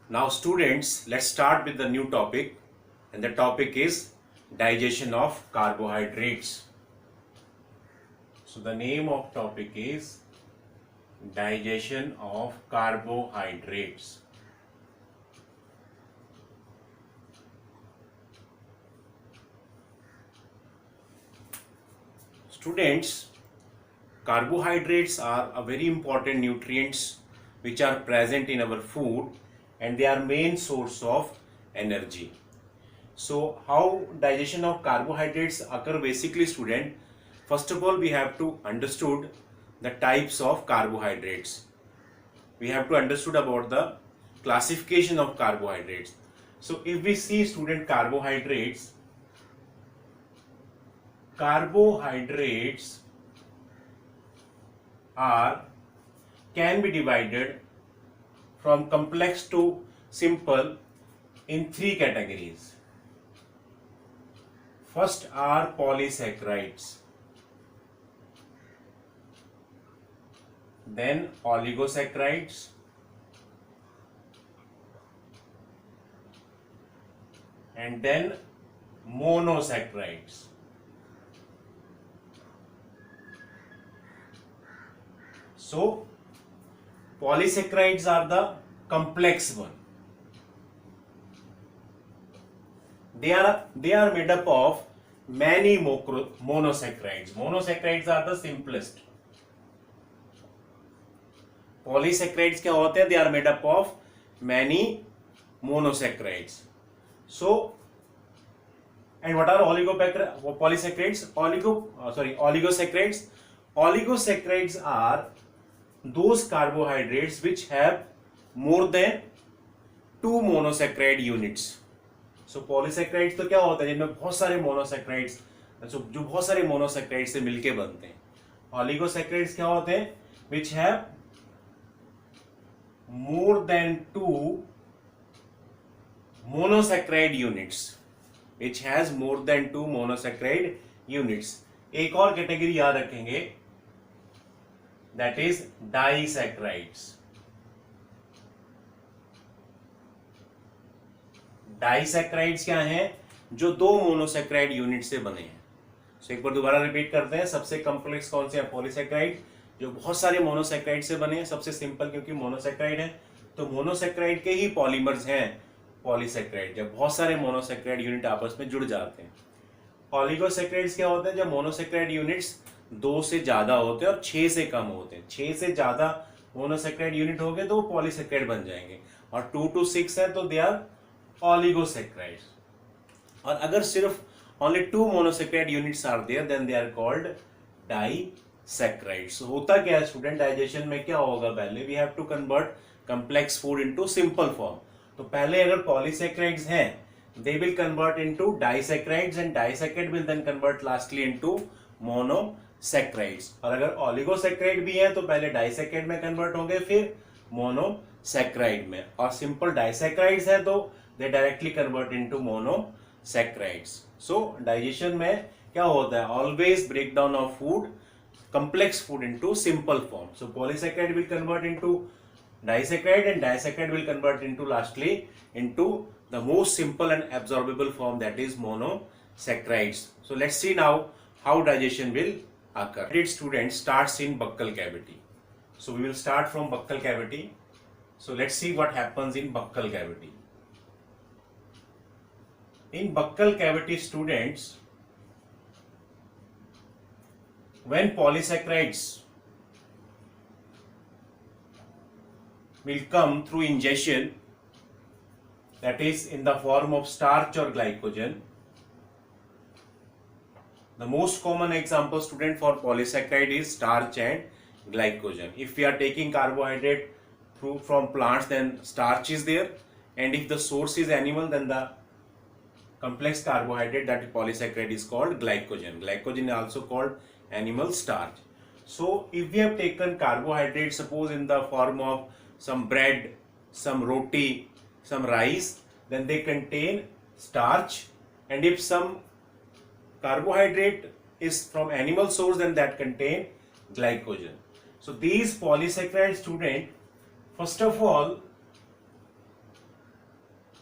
Now students, let's start with the new topic, and the topic is digestion of carbohydrates. So the name of topic is digestion of carbohydrates. Students, carbohydrates are a very important nutrients which are present in our food, and they are main source of energy. So how digestion of carbohydrates occur basically, student? First of all, we have to understood the types of carbohydrates. We have to understood about the classification of carbohydrates. So if we see, student, carbohydrates are can be divided from complex to simple in three categories. First are polysaccharides, then oligosaccharides, and then monosaccharides. So polysaccharides are the complex one. They are made up of many monosaccharides. Monosaccharides are the simplest. Polysaccharides क्या होते हैं? They are made up of many monosaccharides. So, and what are polysaccharides? Oligosaccharides. Oligosaccharides are those carbohydrates which have more than 2 monosaccharide units. So polysaccharides तो क्या होता है? जिनमें बहुत सारे मोनोसैक्राइड्स, जो बहुत सारे मोनोसैक्राइड से मिलके बनते हैं. ऑलिगोसैक्राइड्स क्या होते हैं? which have more than 2 monosaccharide units. which has more than 2 monosaccharide units. एक और कैटेगरी याद रखेंगे, that is disaccharides. डाइसैक्राइड्स क्या हैं? जो 2 मोनोसैक्राइड यूनिट से बने हैं. सो एक बार दोबारा रिपीट करते हैं. सबसे कॉम्प्लेक्स कौन से हैं? पॉलीसैक्राइड, जो बहुत सारे मोनोसैक्राइड से बने हैं. सबसे सिंपल क्योंकि मोनोसैक्राइड है, तो मोनोसैक्राइड के ही पॉलीमर्स हैं पॉलीसैक्राइड, जब बहुत सारे मोनोसैक्राइड यूनिट आपस में जुड़ जाते हैं. ऑलिगोसैक्राइड्स क्या होते हैं? जब मोनोसैक्राइड यूनिट्स 2 से ज्यादा होते हैं और 6 से कम होते हैं. 6 से ज्यादा मोनोसैक्राइड यूनिट हो गए तो वो पॉलीसैक्राइड बन जाएंगे, और 2 to 6 है तो दे आर oligosaccharides. और अगर सिर्फ only 2 monosaccharide units are there, then they are called disaccharides. So होता क्या है स्टूडेंट? डाइजेशन में क्या होगा? पहले we have to convert complex food into simple form. तो पहले अगर polysaccharides हैं, they will convert into disaccharides, and disaccharide will then convert lastly into monosaccharides. और अगर oligosaccharides भी हैं तो पहले disaccharide में convert होंगे, फिर monosaccharide में. और simple disaccharides है तो they directly convert into monosaccharides. So digestion में क्या होता है? Always breakdown of food, complex food into simple form. So polysaccharide will convert into disaccharide, and disaccharide will convert into lastly into the most simple and absorbable form, that is monosaccharides. So let's see now how digestion will occur. It student starts in buccal cavity. So we will start from buccal cavity. So let's see what happens in buccal cavity. In buccal cavity, students, when polysaccharides will come through ingestion, that is in the form of starch or glycogen. The most common example, student, for polysaccharide is starch and glycogen. If we are taking carbohydrate from plants, then starch is there, and if the source is animal, then the complex carbohydrate, that polysaccharide, is called glycogen. Glycogen is also called animal starch. So if we have taken carbohydrate, suppose in the form of some bread, some roti, some rice, then they contain starch, and if some carbohydrate is from animal source, then that contain glycogen. So these polysaccharide student, first of all,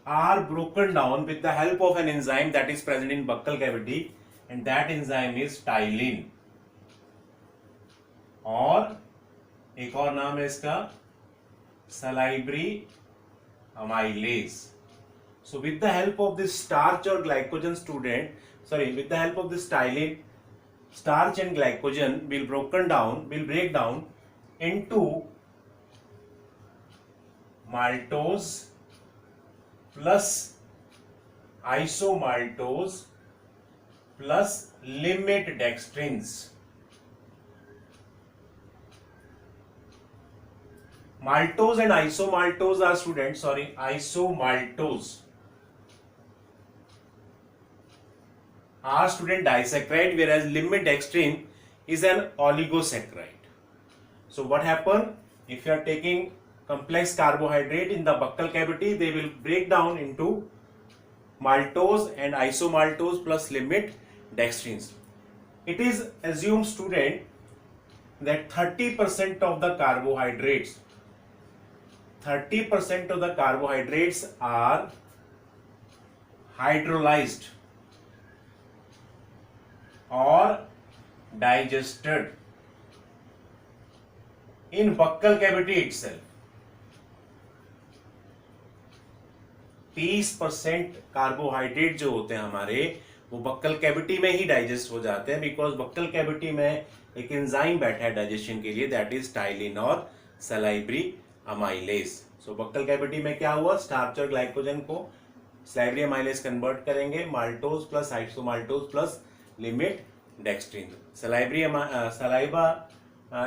are broken down with the help of an enzyme that is present in buccal cavity, and that enzyme is ptyalin, और एक और नाम है इसका salivary amylase. So with the help of this starch or glycogen student, with the help of this ptyalin, starch and glycogen will break down into maltose plus isomaltose plus limit dextrins. Maltose and isomaltose are isomaltose are student disaccharide, whereas limit dextrin is an oligosaccharide. So what happen, if you are taking complex carbohydrate in the buccal cavity, they will break down into maltose and isomaltose plus limit dextrins. It is assumed student that 30% of the carbohydrates are hydrolyzed or digested in buccal cavity itself. 30% carbohydrate जो होते हैं हमारे, वो buckle cavity में ही digest हो जाते हैं, because buckle cavity में एक एंजाइम बैठा है डाइजेशन के लिए, दैट इज टाइलिन और salivary amylase. So buccal cavity में क्या हुआ, स्टार्च और ग्लाइकोजन को सलाइब्री अमाइलेज कन्वर्ट करेंगे, maltose plus isomaltose plus limit dextrin. Saliva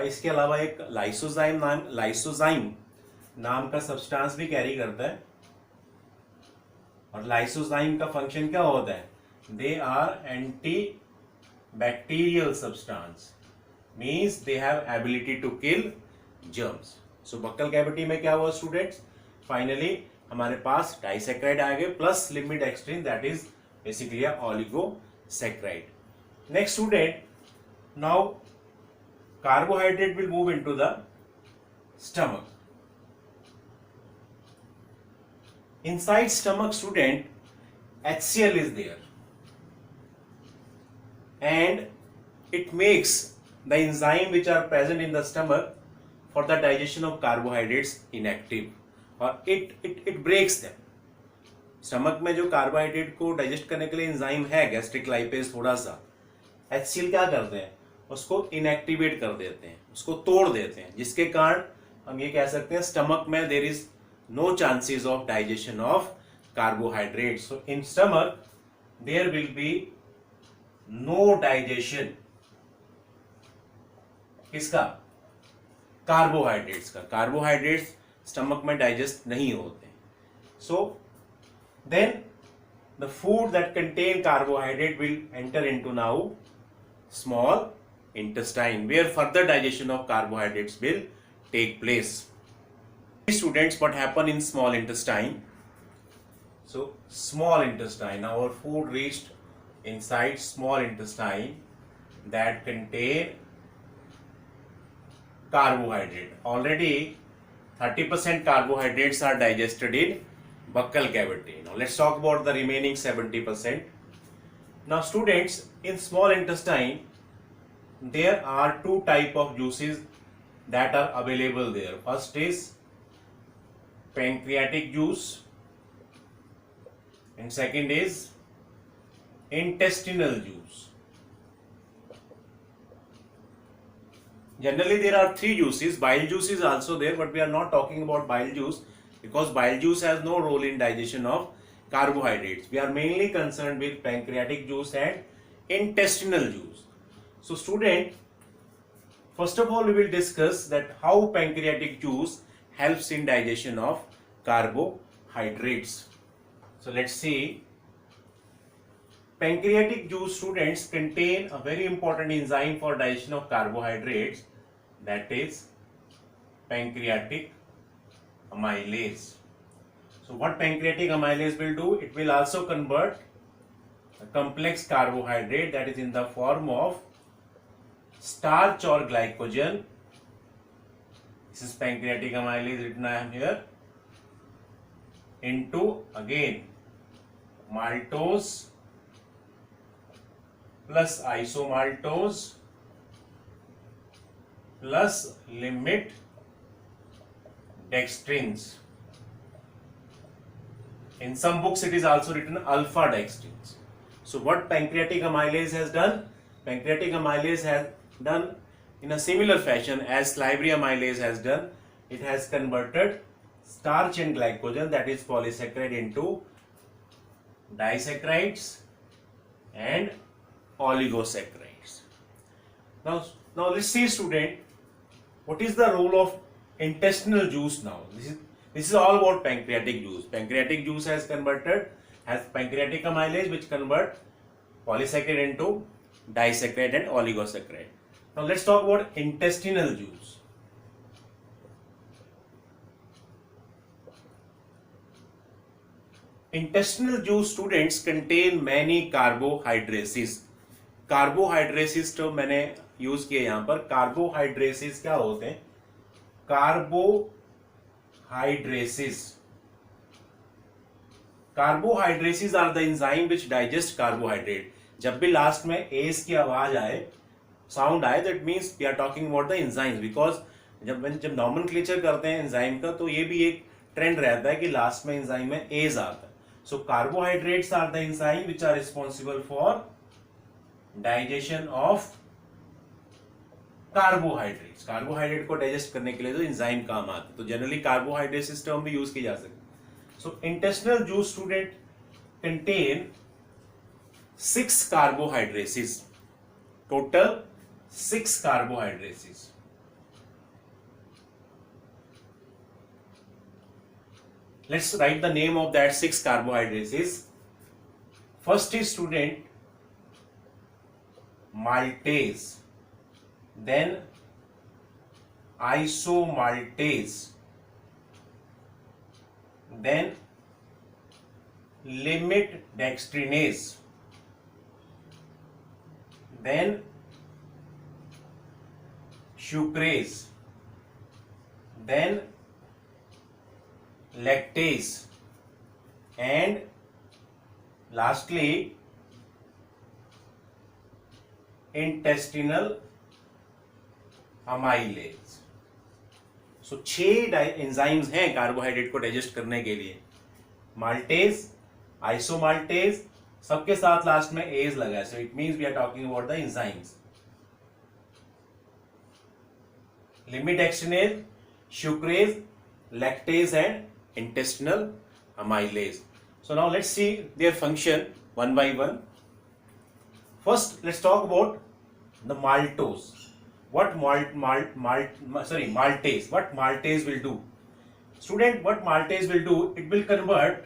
इसके अलावा एक लाइसोजाइम नाम का सब्सटेंस भी कैरी करता है, और लाइसोजाइम का फंक्शन क्या होता है, they are anti bacterial substance, means they have ability to kill germs. So buccal cavity में क्या हुआ स्टूडेंट्स, फाइनली हमारे पास डाइसैक्राइड आ गए plus limit dextrin, that is basically oligosaccharide. Next student, now carbohydrate will move into the stomach. Inside stomach student, HCl is there, and it makes the enzyme which are present in the stomach for the digestion of carbohydrates inactive, or it breaks them. Stomach में जो carbohydrate को digest करने के लिए enzyme है gastric lipase, थोड़ा सा HCl क्या करते हैं, उसको इनएक्टिवेट कर देते हैं, उसको तोड़ देते हैं, जिसके कारण हम ये कह सकते हैं स्टमक में there is no chances of digestion of carbohydrates. So in stomach there will be no digestion किसका, कार्बोहाइड्रेट्स का. कार्बोहाइड्रेट्स स्टमक में डाइजेस्ट नहीं होते. So then the food that contain carbohydrate will enter into now small intestine, where further digestion of carbohydrates will take place. Students, what happen in small intestine? So small intestine, our food reached inside small intestine that contain carbohydrate. Already 30% carbohydrates are digested in buccal cavity. Now let's talk about the remaining 70%. Now students, in small intestine there are two type of juices that are available there. First is pancreatic juice and second is intestinal juice. Generally there are three juices. Bile juice is also there, but we are not talking about bile juice because bile juice has no role in digestion of carbohydrates. We are mainly concerned with pancreatic juice and intestinal juice. So student, first of all we will discuss that how pancreatic juice helps in digestion of carbohydrates. So let's see. Pancreatic juice students contain a very important enzyme for digestion of carbohydrates, that is pancreatic amylase. So what pancreatic amylase will do, it will also convert a complex carbohydrate that is in the form of starch or glycogen This is pancreatic amylase written I am here, into again maltose plus isomaltose plus limit dextrins. In some books it is also written alpha dextrins. So what pancreatic amylase has done? Pancreatic amylase has done in a similar fashion as salivary amylase has done. It has converted starch and glycogen, that is polysaccharide, into disaccharides and oligosaccharides. Now let's see, student, what is the role of intestinal juice now? This is all about pancreatic juice. Pancreatic juice has pancreatic amylase which convert polysaccharide into disaccharide and oligosaccharide. Now let's talk about intestinal juice. Intestinal juice, students, contain many carbohydrates. कार्बोहाइड्रेसिस तो मैंने use किया यहाँ पर. कार्बोहाइड्रेसिस क्या होते हैं? Carbohydrases are the enzyme which digest carbohydrate. जब भी लास्ट में एस की आवाज आए, साउंड आए, that means we are talking about the enzymes. Because जब नॉमेनक्लेचर करते हैं एंजाइम का, तो ये भी एक ट्रेंड रहता है कि लास्ट में एंजाइम में एज आता है. So carbohydrates are the enzyme which are responsible for digestion of carbohydrates. Carbohydrate को डाइजेस्ट करने के लिए तो एंजाइम काम आते हैं. तो जनरली कार्बोहाइड्रेट टर्म भी यूज की जा सकती है. So intestinal juice, student, contain 6 carbohydrates. Total 6 carbohydrates. Let's write the name of that 6 carbohydrates. First is, student, maltase, then isomaltase, then limit dextrinase, then sucrase, then lactase, and lastly intestinal amylase. So 6 enzymes हैं carbohydrate को digest करने के लिए. Maltase, isomaltase, सबके साथ last में एज लगा है. So it means we are talking about the enzymes. Limit dextrinase, sucrase, lactase and intestinal amylase. So now let's see their function one by one. First, let's talk about the maltose. What maltase? What maltase will do? Student, what maltase will do? It will convert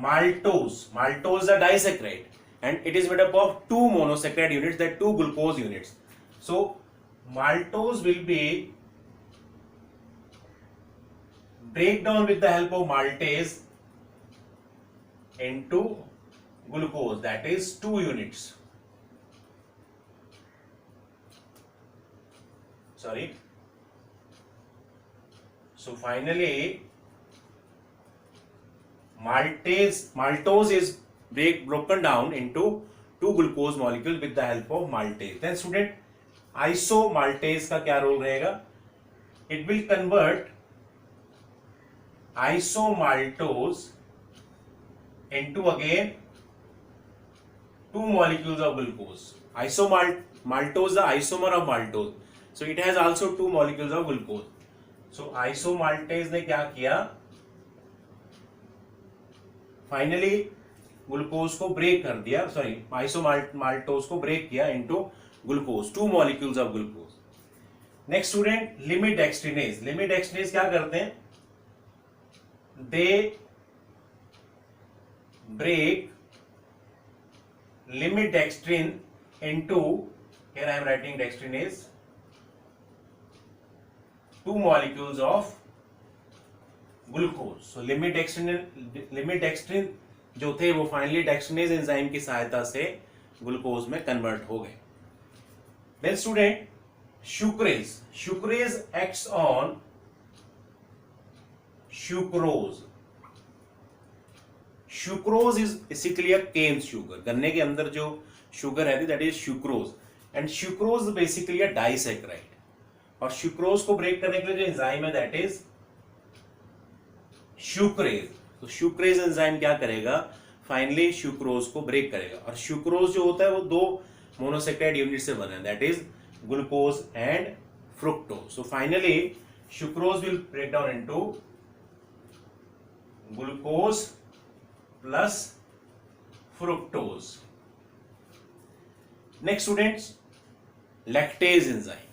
maltose. Maltose is a disaccharide, and it is made up of 2 monosaccharide units, that 2 glucose units. So maltose will be break down with the help of maltase into glucose, that is 2 units. Sorry. So finally maltose is broken down into 2 glucose molecules with the help of maltase. Then student, isomaltase का क्या role रहेगा? It will convert isomaltose into again 2 molecules of glucose. Maltose is the isomer of maltose, so it has also 2 molecules of glucose. So isomaltase ने क्या किया? Finally glucose को break कर दिया, sorry आइसोमाल्टोज को ब्रेक किया into glucose, 2 molecules of glucose. Next student, limit dextrinase. Limit dextrinase क्या करते हैं? They break limit dextrin into, here I am writing dextrinase, 2 molecules of glucose. So limit dextrin जो थे वो फाइनली डेक्सट्रिनेज एंजाइम की सहायता से ग्लूकोज में कन्वर्ट हो गए. Then student, Sucrase acts on sucrose. Sucrose is basically a cane sugar. गन्ने के अंदर जो शुगर है that is sucrose, and sucrose basically a disaccharide. और सुक्रोज को ब्रेक करने के लिए जो एंजाइम है दैट इज सुक्रेज. तो सुक्रेज एंजाइम क्या करेगा, फाइनली सुक्रोज को ब्रेक करेगा. और सुक्रोज जो होता है वो दो मोनोसेक्राइड यूनिट से बना है that is glucose and fructose. So finally sucrose will break down into glucose plus fructose. Next students, lactase enzyme.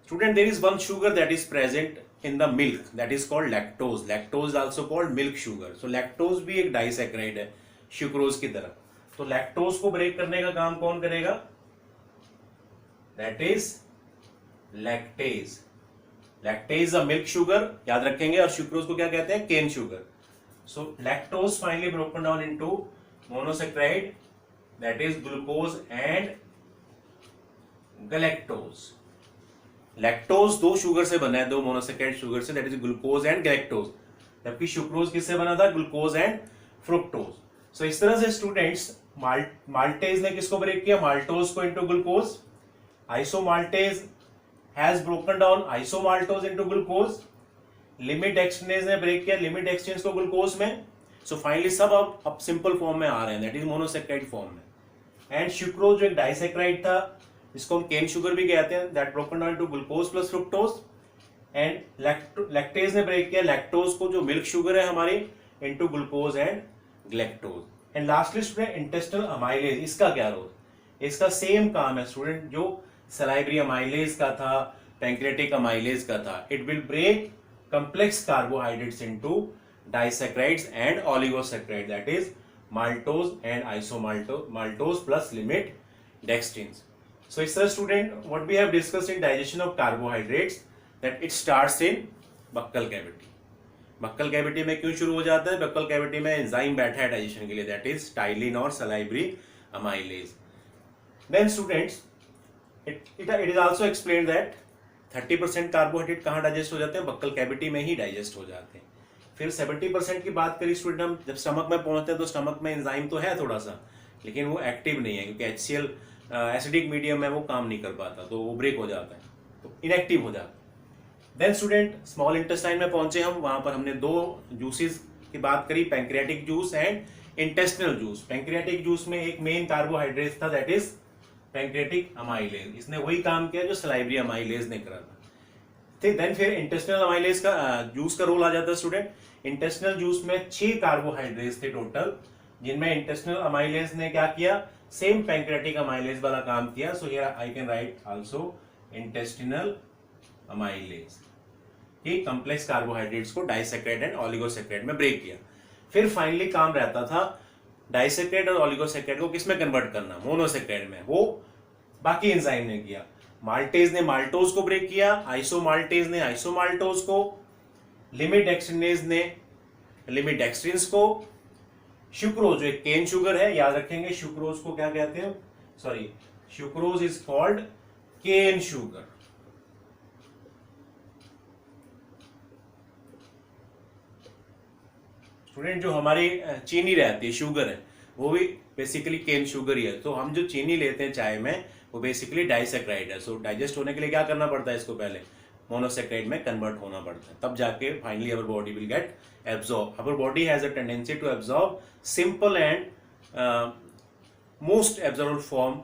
Student, there is one sugar that is present in the milk that is called lactose. Lactose is also called milk sugar. So lactose भी एक disaccharide है sucrose की तरह. तो lactose को break करने का काम कौन करेगा, that is lactase. Lactase a milk sugar याद रखेंगे, और सुक्रोज को क्या कहते हैं, cane sugar. So lactose finally broken down into monosaccharide that is glucose and galactose. Lactose दो शुगर से बना है, दो मोनोसेक्राइड शुगर से, that is glucose and galactose. जबकि सुक्रोज किससे बना था, ग्लूकोज एंड फ्रुक्टोज. सो इस तरह से स्टूडेंट्स माल्टेज ने किसको ब्रेक किया, माल्टोज को into glucose. Isomaltase has broken down isomaltose into glucose. Limit dextrinase ने ब्रेक किया लिमिट एक्सचेंज को ग्लूकोज में. सो फाइनली सब अब सिंपल फॉर्म में आ रहे हैं, दैट इज मोनोसेक्राइड फॉर्म में. एंड सुक्रोज जो एक डाइसेक्राइड था, इसको हम केन शुगर भी कहते हैं, that broken down to glucose plus fructose. And lactase ने ब्रेक किया लैक्टोज को जो मिल्क शुगर है हमारी into glucose and galactose. And lastly student intestinal amylase, इसका क्या रोल, इसका सेम काम है स्टूडेंट जो सलाइवरी अमाइलेज का था, पैंक्रियाटिक अमाइलेज का था. It will break complex carbohydrates into disaccharides and oligosaccharides, that is maltose and isomaltose plus limit dextrins. So it's a student what we have discussed in digestion of carbohydrates that it starts in buccal cavity. Buckle cavity में क्यों शुरू हो जाता है, buckle cavity में enzyme बैठा है digestion के लिए दैट इज टाइलिन और salivary amylase. Then students it is also explained that 30% carbohydrate कहाँ डाइजेस्ट हो जाते हैं, बक्कल कैविटी में ही डाइजेस्ट हो जाते हैं. फिर 70% की बात करी स्टूडेंट, हम जब स्टमक में पहुंचते हैं तो स्टमक में एंजाइम तो है थोड़ा सा, लेकिन वो एक्टिव नहीं है क्योंकि HCl एसिडिक मीडियम में वो काम नहीं कर पाता, तो वो ब्रेक हो जाता है, तो इनएक्टिव हो जाता है. देन स्टूडेंट स्मॉल इंटेस्टाइन में पहुंचे हम, वहां पर हमने दो जूसेस की बात करी, pancreatic juice and intestinal juice. Pancreatic juice में एक मेन कार्बोहाइड्रेट था दैट इज पैंक्रियाटिक अमाइलेज. इसने वही काम किया जो सलाइवरी अमाइलेज ने करा था. ठीक, देन फिर इंटेस्टिनल अमाइलेज का जूस का रोल आ जाता है स्टूडेंट. इंटेस्टिनल जूस में 6 कार्बोहाइड्रेट्स थे टोटल, जिनमें इंटेस्टिनल अमाइलेज ने क्या किया, सेम पैंक्रियाटिक अमाइलेज वाला काम किया. So here I can write also intestinal amylase. ये कॉम्प्लेक्स कार्बोहाइड्रेट्स को डाइसैकराइड एंड ओलिगोसैकराइड में ब्रेक किया. फिर फाइनली काम रहता था डाइसैकराइड और ओलिगोसैकराइड को किसमें कन्वर्ट करना, मोनोसैकराइड में. वो बाकी एंजाइम ने किया. माल्टेज ने माल्टोज को ब्रेक किया, आइसोमाल्टेज ने आइसोमाल्टोज को, लिमिट एक्सचेंज ने लिमिट एक्सट्रिंस को. सुक्रोज जो एक केन शुगर है, याद रखेंगे सुक्रोज को क्या कहते हैं, sorry sucrose is called cane sugar. Student जो हमारी चीनी रहती है, शुगर है, वो भी बेसिकली केन शुगर ही है. तो हम जो चीनी लेते हैं चाय में वो बेसिकली डाइसैकराइड है. सो डाइजेस्ट होने के लिए क्या करना पड़ता है, इसको पहले मोनोसैकराइड में कन्वर्ट होना पड़ता है, तब जाके finally our body will get absorb. Our body has a tendency to absorb simple and most absorb form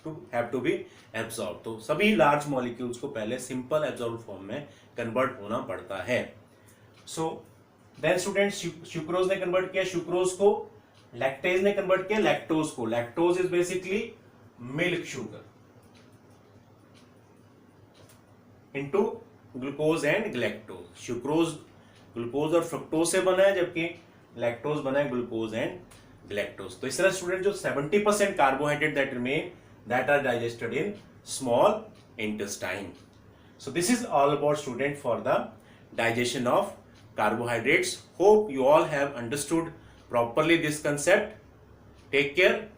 to have to be absorb. तो सभी लार्ज मॉलिक्यूल्स को पहले सिंपल एब्जॉर्ब फॉर्म में कन्वर्ट होना पड़ता है. सो देन स्टूडेंट सुक्रोज ने convert किया सुक्रोज को, लैक्टेज ने कन्वर्ट किया लैक्टोज को. Lactose is basically milk sugar into glucose and galactose. Sucrose glucose और फ्रुक्टोज से बना है, जबकि लैक्टोज बना है ग्लूकोज एंड गैलेक्टोज. तो इस तरह स्टूडेंट जो 70% carbohydrate that remain that are digested in small intestine. So this is all about student for the digestion of carbohydrates. Hope you all have understood properly this concept. Take care.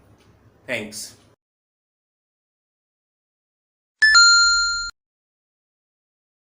Thanks.